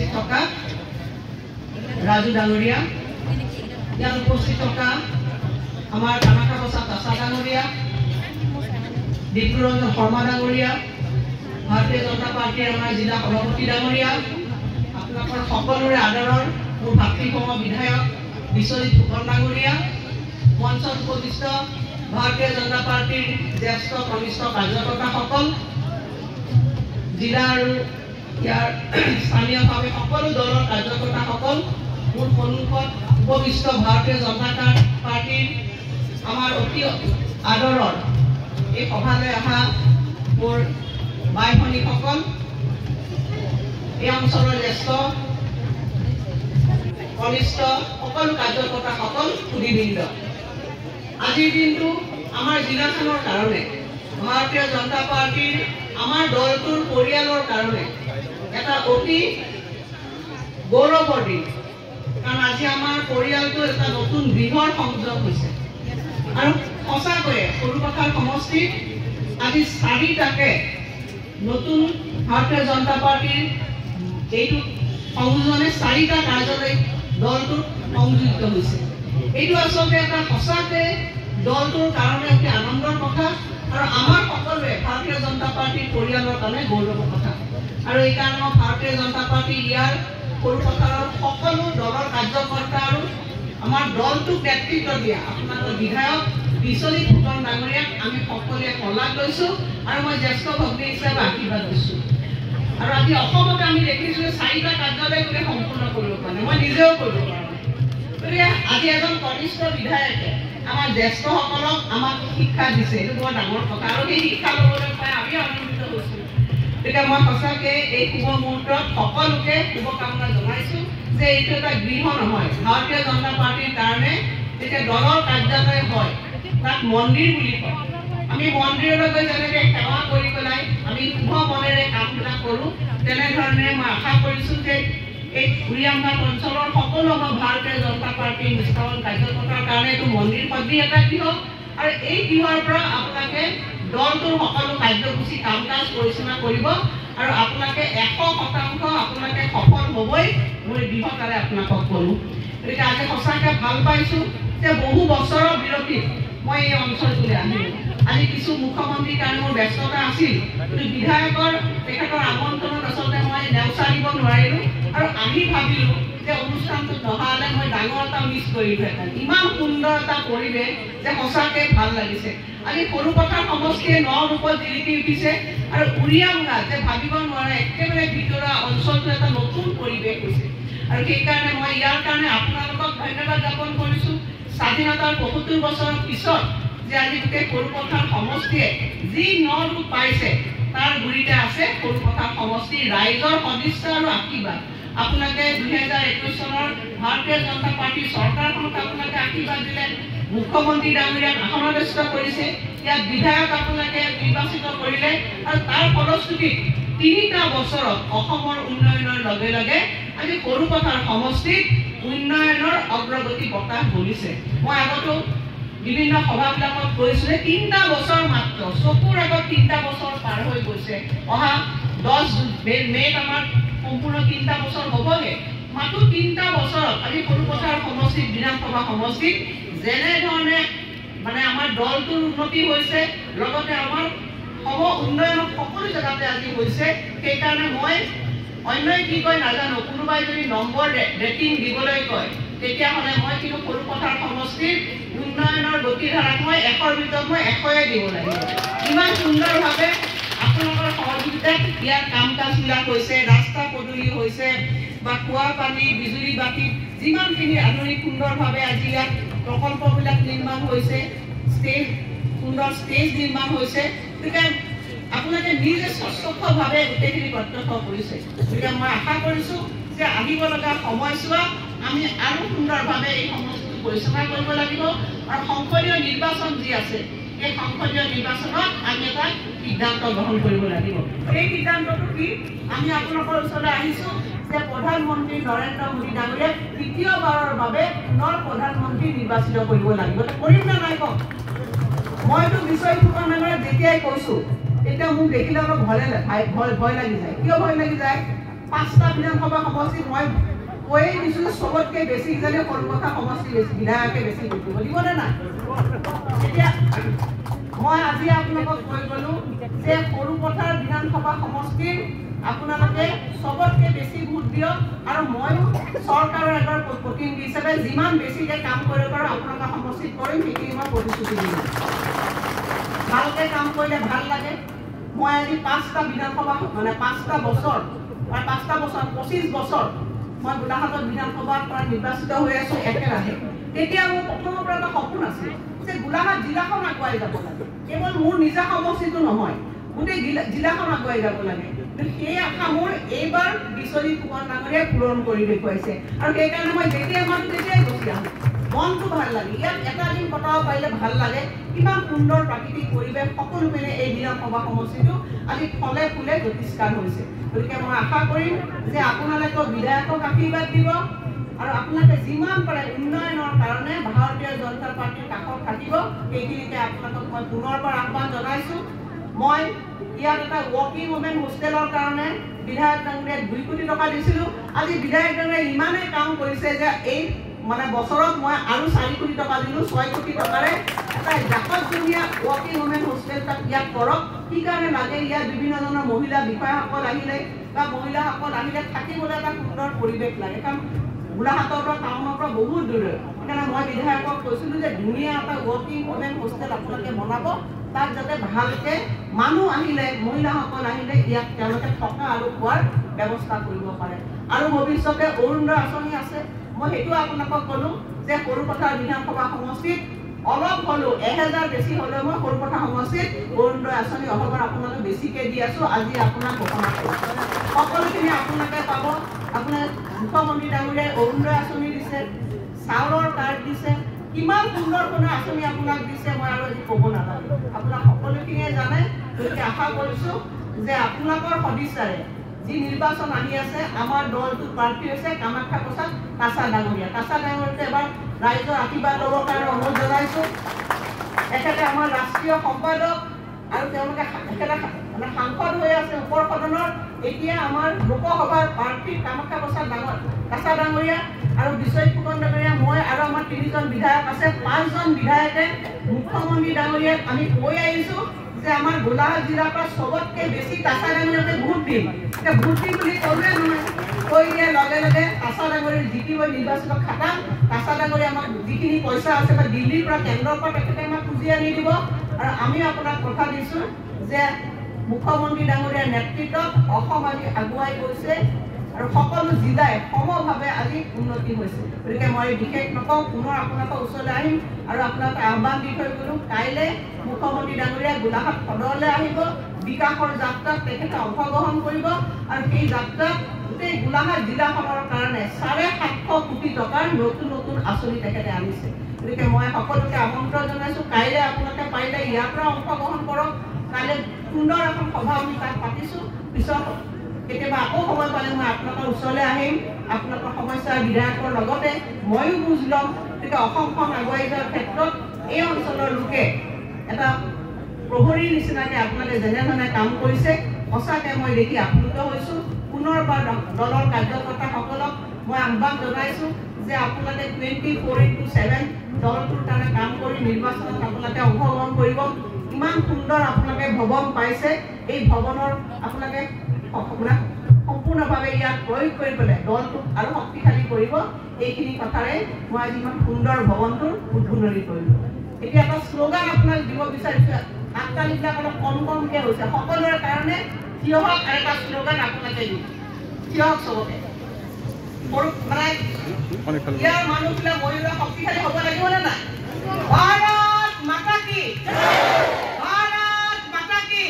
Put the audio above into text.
উপস্থিত থকা ৰাজু ডাঙৰীয়া, ইয়াত উপস্থিত থকা আমাৰ কামাখ্যা প্ৰসাদ দাসা ডাঙৰীয়া, বিপুৰঞ্জন শৰ্মা ডাঙৰীয়া, ভাৰতীয় জনতা পাৰ্টীৰ আমাৰ জিলা সভাপতি ডাঙৰীয়া, আপোনালোকৰ সকলোৰে আদৰৰ মোৰ ভাতৃসম বিধায়ক বিশ্বজিৎ ফুকন ডাঙৰীয়া, মঞ্চত উপবিষ্ট ভাৰতীয় জনতা পাৰ্টীৰ জ্যেষ্ঠ কনিষ্ঠ কাৰ্যকৰ্তাসকল, জিলা আৰু ইয়াৰ স্থানীয়ভাৱে সকলো দলৰ কাৰ্যকৰ্তাসকল, মোৰ সন্মুখত উপবিষ্ট ভাৰতীয় জনতা পাৰ্টীৰ আমাৰ অতি আদৰৰ এই সভালৈ অহা মোৰ বাই ভনীসকল, এই অঞ্চলৰ জ্যেষ্ঠ কনিষ্ঠ সকলো কাৰ্যকৰ্তাসকল, সুধীবৃন্দ, আজিৰ দিনটো আমাৰ জিলাখনৰ কাৰণে, ভাৰতীয় জনতা পাৰ্টীৰ আমাৰ দলটোৰ পৰিয়ালৰ কাৰণে এটা অতি গৌৰৱৰ দিন। কাৰণ আজি আমাৰ পৰিয়ালটো এটা নতুন বৃহৎ সংযোগ হৈছে আৰু সঁচাকৈয়ে সৰুপথাৰ সমষ্টিত আজি 4টাকে নতুন ভাৰতীয় জনতা পাৰ্টীৰ এইটো সংযোজনে 4টা কাৰ্যালয় দলটোত সংযোজিত হৈছে। এইটো আচলতে এটা সঁচাকৈ দলটোৰ কাৰণে অতি আনন্দৰ কথা আৰু আমাৰ সকলোৱে ভাৰতীয় জনতা পাৰ্টীৰ পৰিয়ালৰ কাৰণে গৌৰৱৰ কথা। আৰু এইকাৰণে মই ভাৰতীয় জনতা পাৰ্টী ইয়াৰ সৰুপথাৰৰ সকলো দলৰ কাৰ্যকৰ্তা আৰু আমাৰ দলটোক নেতৃত্ব দিয়া আপোনালোকৰ বিধায়ক বিশ্বজিৎ ফুকন ডাঙৰীয়াক আমি সকলোৱে শলাগ লৈছোঁ আৰু মই জ্যেষ্ঠ ভগ্নী হিচাপে আশীৰ্বাদ দিছোঁ। আৰু আজি অসমত আমি দেখিছোঁ 4টা কাৰ্যালয় গোটেই সম্পূৰ্ণ কৰিব পৰা নাই, মই নিজেও কৰিব পৰা নাই। গতিকে আজি এজন কনিষ্ঠ বিধায়কে আমাৰ জ্যেষ্ঠসকলক আমাক শিক্ষা দিছে, এইটো বৰ ডাঙৰ কথা আৰু সেই শিক্ষা ল'বলৈ পাই আমি আনন্দিত হৈছোঁ। গতিকে মই সঁচাকৈ এই শুভ মুহূৰ্তত সকলোকে শুভকামনা জনাইছোঁ যে এইটো এটা গৃহ নহয়, ভাৰতীয় জনতা পাৰ্টীৰ কাৰণে যেতিয়া দলৰ কাৰ্যালয় হয় তাক মন্দিৰ বুলি কয়। আমি মন্দিৰলৈ গৈ যেনেকৈ সেৱা কৰি পেলাই আমি শুভ মনেৰে কামবিলাক কৰোঁ, তেনেধৰণে মই আশা কৰিছোঁ যে এই উৰিয়ামঘাট অঞ্চলৰ সকলো আমাৰ ভাৰতীয় জনতা পাৰ্টীৰ নিষ্ঠাৱান কাৰ্যকৰ্তাৰ কাৰণে এইটো মন্দিৰ সদৃশ এটা গৃহ আৰু এই গৃহৰ পৰা আপোনালোকে দলটোৰ সকলো কাৰ্যসূচী কাম কাজ পৰিচালনা কৰিব আৰু আপোনালোকে 100% আপোনালোকে সফল হ'বই, মই দৃঢ়তাৰে আপোনালোকক ক'লোঁ। গতিকে আজি সঁচাকৈ ভাল পাইছোঁ যে বহু বছৰৰ বিৰতিত মই এই অঞ্চলটোলৈ আহিলোঁ। আজি কিছু মুখ্যমন্ত্ৰীৰ কাৰণে মোৰ ব্যস্ততা আছিল, কিন্তু বিধায়কৰ তেখেতৰ আমন্ত্ৰণত আচলতে মই নেওচা দিব নোৱাৰিলোঁ আৰু আমি ভাবিলোঁ যে অনুষ্ঠানটোত নহা হ'লে মই ডাঙৰ এটা মিছ কৰিলোহেঁতেন। ইমান সুন্দৰ এটা পৰিৱেশ যে সঁচাকৈ ভাল লাগিছে। আজি সৰুপথাৰ সমষ্টিয়ে 9 ৰূপত জিলিকি উঠিছে আৰু উৰিয়ামঘাট যে ভাবিব নোৱাৰে একেবাৰে ভিতৰুৱা অঞ্চলটো এটা নতুন পৰিৱেশ হৈছে আৰু সেইকাৰণে মই ইয়াৰ কাৰণে আপোনালোকক ধন্যবাদ জ্ঞাপন কৰিছোঁ। স্বাধীনতাৰ ৭৫ বছৰৰ পিছত যে আজি গোটেই সৰুপথাৰ সমষ্টিয়ে যি 9 ৰূপ পাইছে তাৰ গুৰিতে আছে সৰুপথাৰ সমষ্টিৰ ৰাইজৰ সদিচ্ছা আৰু আশীৰ্বাদ। আপোনালোকে 2021 চনৰ ভাৰতীয় জনতা পাৰ্টীৰ চৰকাৰখনক আপোনালোকে আশীৰ্বাদ দিলে, মুখ্যমন্ত্ৰী ডাঙৰীয়াক আসনস্থ কৰিছে, ইয়াত বিধায়ক আপোনালোকে নিৰ্বাচিত কৰিলে আৰু তাৰ ফলশ্ৰুতিত 3টা বছৰত অসমৰ উন্নয়নৰ লগে লগে আজি সৰুপথাৰ সমষ্টিত উন্নয়নৰ অগ্ৰগতি বতাহ বলিছে। মই আগতো বিভিন্ন সভাবিলাকত কৈছোঁ যে 3টা বছৰ মাত্ৰ, চকুৰ আগত 3টা বছৰ পাৰ হৈ গৈছে। অহা 10 মে'ত আমাৰ সম্পূৰ্ণ 3টা বছৰ হ'বগে। মাত্ৰ 3টা বছৰত আজি সৰুপথাৰ সমষ্টিত বিধানসভা সমষ্টিত যেনেধৰণে মানে আমাৰ দলটোৰ উন্নতি হৈছে, লগতে আমাৰ উন্নয়ন সকলো জেগাতে আজি হৈছে। সেইকাৰণে মই অন্যই কি কয় নাজানো, কোনোবাই যদি নম্বৰ ৰেটিং দিবলৈ কয় তেতিয়াহ'লে মই কিন্তু সৰুপথাৰ সমষ্টিৰ উন্নয়নৰ গতিধাৰাক মই 100ৰ ভিতৰত মই 100য়ে দিব লাগিব। ইমান সুন্দৰভাৱে আপোনালোকৰ সহযোগিতাত ইয়াৰ কাম কাজবিলাক হৈছে, ৰাস্তা পদূলি হৈছে বা খোৱা পানী, বিজুলী বাতি, যিমানখিনি আধুনিক সুন্দৰভাৱে আজি ইয়াত প্ৰকল্পবিলাক নিৰ্মাণ হৈছে, সুন্দৰ ষ্টেজ নিৰ্মাণ হৈছে। গতিকে আপোনালোকে নিজে স্বচ্ছভাৱে গোটেইখিনি প্ৰত্যক্ষ কৰিছে। গতিকে মই আশা কৰিছোঁ যে আহিব লগা সময়ছোৱাত আমি আৰু সুন্দৰভাৱে এই সমষ্টিটো পৰিচালনা কৰিব লাগিব আৰু সংসদীয় নিৰ্বাচন যি আছে এই সংসদীয় নিৰ্বাচনত আমি এটা সিদ্ধান্ত গ্ৰহণ কৰিব লাগিব। এই সিদ্ধান্তটো কি, আমি আপোনালোকৰ ওচৰলৈ আহিছোঁ যে প্ৰধানমন্ত্ৰী নৰেন্দ্ৰ মোদী ডাঙৰীয়াক 3য়বাৰৰ বাবে পুনৰ প্ৰধানমন্ত্ৰী নিৰ্বাচিত কৰিব লাগিব। কৰিম নে নাই কওক? মইতো বিশ্বজিৎ ফুকন ডাঙৰীয়াক যেতিয়াই কৈছোঁ তেতিয়া মোক দেখিলে অলপ ভয় লাগি যায়। কিয় ভয় লাগি যায়? 5টা বিধানসভা সমষ্টিত মই কৈয়ে দিছোঁ চবতকৈ বেছি কিজানি সৰুপথাৰ সমষ্টি বিধায়কে বেছি কৰিব দিবনে নাই? এতিয়া মই আজি আপোনালোকক কৈ গ'লোঁ যে সৰুপথাৰ বিধানসভা সমষ্টিৰ আপোনালোকে চবতকৈ বেছি ভোট দিয়ক আৰু ময়ো চৰকাৰৰ এবাৰ প্ৰতিনিধি হিচাপে যিমান বেছিকৈ কাম কৰিব পাৰোঁ আপোনালোকৰ সমষ্টিত কৰিম, সেইখিনি মই প্ৰতিশ্ৰুতি দিম। ভালকৈ কাম কৰিলে ভাল লাগে। মই আজি 5টা বিধানসভা 5টা বছৰ 25 বছৰ মই গোলাঘাটত বিধানসভাৰ পৰা নিৰ্বাচিত হৈ আছোঁ একেৰাহে। তেতিয়া মোৰ প্ৰথমৰ পৰা এটা সপোন আছিল যে গোলাঘাট জিলাখন আগুৱাই যাব লাগে। কেৱল মোৰ নিজা সমষ্টিটো নহয়, গোটেই জিলাখন আগুৱাই যাব লাগে। সেই আশা মোৰ এইবাৰ বিশ্বজিৎ ফুকন ডাঙৰীয়াই পূৰণ কৰি দেখুৱাইছে আৰু সেইকাৰণে মই যেতিয়াই মাতো তেতিয়াই গুচি আহোঁ। মনটো ভাল লাগে। ইয়াত এটা দিন কটাব পাৰিলে ভাল লাগে। কিমান সুন্দৰ প্ৰাকৃতিক পৰিৱেশ, সকলো পিনে এই বিধানসভা সমষ্টিটো আজি ফলে ফুলে গতিষ্কাৰ হৈছে। গতিকে মই আশা কৰিম যে আপোনালোকে বিধায়কক আশীৰ্বাদ দিব আৰু আপোনালোকে যিমান পাৰে উন্নয়নৰ কাৰণে ভাৰতীয় জনতা পাৰ্টীৰ কাষত থাকিব। সেইখিনিকে আপোনালোকক মই পুনৰবাৰ আহ্বান জনাইছোঁ। মই ইয়াত এটা ৱৰ্কিং ওমেন হোষ্টেলৰ কাৰণে বিধায়ক ডাঙৰীয়াক 2 কোটি টকা দিছিলোঁ। আজি বিধায়ক ডাঙৰীয়াই ইমানেই কাম কৰিছে যে এই বছৰত মই আৰু 4 কোটি টকা দিলোঁ। 6 কোটি টকাৰে এটা জাকতজনীয়া ৱৰ্কিং ওমেন হোষ্টেল ইয়াত কৰক। কি কাৰণে লাগে? ইয়াত বিভিন্ন ধৰণৰ মহিলা বিষয়াসকল আহিলে বা মহিলাসকল আহিলে থাকিবলৈ এটা সুন্দৰ পৰিৱেশ লাগে। কাৰণ গোলাঘাটৰ পৰা টাউনৰ পৰা বহুত দূৰ। সেইকাৰণে মই বিধায়কক কৈছিলোঁ যে ধুনীয়া এটা ৱৰ্কিং ওমেন হোষ্টেল আপোনালোকে বনাব, তাত যাতে ভালকৈ মানুহ আহিলে, মহিলাসকল আহিলে ইয়াত তেওঁলোকে থকা আৰু খোৱাৰ ব্যৱস্থা কৰিব পাৰে। আৰু ভৱিষ্যতে অৰুণোদয় আঁচনি আছে। মই সেইটো আপোনালোকক ক'লোঁ যে সৰুপথাৰ বিধানসভা সমষ্টিত অলপ হ'লেও 1000 বেছি হ'লেও মই সৰুপথাৰ সমষ্টিত অৰুণোদয় আঁচনি অহবাৰ আপোনালোকে বেছিকৈ দি আছোঁ। আজি আপোনাক ঘোষণা কৰিছোঁ, সকলোখিনি আপোনালোকে পাব। আপোনাৰ মুখ্যমন্ত্ৰী ডাঙৰীয়াই অৰুণোদয় আঁচনি দিছে, চাউলৰ কাৰ্ড দিছে, কিমান সুন্দৰ কোনো আঁচনি আপোনাক দিছে মই আৰু আজি ক'ব নালাগে। আপোনাক সকলোখিনিয়ে জানে। গতিকে আশা কৰিছোঁ যে আপোনালোকৰ সদিচ্ছাৰে যি নিৰ্বাচন আহি আছে, আমাৰ দলটোৰ প্ৰাৰ্থী হৈছে কামাখ্যা প্ৰসাদ কাছা ডাঙৰীয়া। কাছা ডাঙৰীয়াকে এবাৰ ৰাইজৰ আশীৰ্বাদ ল'বৰ কাৰণে অনুৰোধ জনাইছোঁ। এখেতে আমাৰ ৰাষ্ট্ৰীয় সম্পাদক আৰু তেওঁলোকে সাংসদ হৈ আছে ওপৰ সদনৰ। এতিয়া আমাৰ লোকসভাৰ প্ৰাৰ্থী কামাখ্যা প্ৰসাদ কাছা ডাঙৰীয়া আৰু বিশ্বজিৎ ফুকন ডাঙৰীয়া, মই আৰু আমাৰ 3জন বিধায়ক আছে। 5জন বিধায়কে মুখ্যমন্ত্ৰী ডাঙৰীয়াক আমি কৈ আহিছোঁ যে আমাৰ গোলাঘাট জিলাৰ পৰা চবতকৈ বেছি কাছা ডাঙৰীয়াকে ভোট দিম। এতিয়া ভোট দিম বুলি ক'লোৱে নহয়, কৈ দিয়াৰ লগে লগে কাছা ডাঙৰীয়া জিকিব, নিৰ্বাচিত খাটাম। কাছা ডাঙৰীয়া আমাক যিখিনি পইচা আছে বা দিল্লীৰ পৰা কেন্দ্ৰৰ পৰা তেখেতে আমাক খুজি আনি দিব। আৰু আমি আপোনাক কথা দিছোঁ যে মুখ্যমন্ত্ৰী ডাঙৰীয়াৰ নেতৃত্বত অসম আজি আগুৱাই গৈছে আৰু সকলো জিলাই সমভাৱে আজি উন্নতি হৈছে। গতিকে মই বিশেষ নকওঁ, পুনৰ আপোনালোকৰ ওচৰলৈ আহিম আৰু আপোনালোকে আহ্বান দি থৈ গ'লোঁ। কাইলৈ মুখ্যমন্ত্ৰী ডাঙৰীয়া গোলাঘাট সদৰলৈ আহিব, বিকাশৰ যাত্ৰাত তেখেতে অংশগ্ৰহণ কৰিব আৰু সেই যাত্ৰাত গোটেই গোলাঘাট জিলাখনৰ কাৰণে 750 কোটি টকাৰ নতুন নতুন আঁচনি তেখেতে আনিছে। গতিকে মই সকলোকে আমন্ত্ৰণ জনাইছোঁ, কাইলৈ আপোনালোকে পাৰিলে ইয়াৰ পৰা অংশগ্ৰহণ কৰক। কাইলৈ সুন্দৰ এখন সভা আমি তাত পাতিছোঁ। পিছত কেতিয়াবা আকৌ সময় পালে মই আপোনালোকৰ ওচৰলৈ আহিম, আপোনালোকৰ সমস্যাৰ বিধায়কৰ লগতে ময়ো বুজ ল'ম। গতিকে অসমখন আগুৱাই যোৱাৰ ক্ষেত্ৰত এই অঞ্চলৰ লোকে এটা প্ৰহৰীৰ নিচিনাকৈ আপোনালোকে যেনেধৰণে কাম কৰিছে, সঁচাকৈ মই দেখি আপ্লুত হৈছোঁ। পুনৰবাৰ দলৰ কাৰ্যকৰ্তাসকলক মই আহ্বান জনাইছোঁ যে আপোনালোকে 24/7 দলটোৰ কাৰণে কাম কৰি নিৰ্বাচনত আপোনালোকে অংশগ্ৰহণ কৰিব। ইমান সুন্দৰ আপোনালোকে ভৱন পাইছে, এই ভৱনৰ আপোনালোকে সম্পূৰ্ণভাৱে ইয়াত প্ৰয়োগ কৰি পেলাই দলটোক আৰু শক্তিশালী কৰিব। এইখিনি কথাৰে মই আজি ইমান সুন্দৰ ভৱনটোৰ উদ্বোধনী কৰিলোঁ। এতিয়া এটা শ্লোগান আপোনাক দিব বিচাৰিছোঁ। হাততালিবিলাক অলপ কম কমকৈ হৈছে, সকলোৰে কাৰণে থিয় হওক আৰু এটা শ্লোগান আপোনালোকে দিব। থিয় হওক চবকে। ইয়াৰ মানুহবিলাক মহিলা শক্তিশালী হ'ব লাগিবনে নাই? ভাৰত মাতা কি, ভাৰত মাতা কি।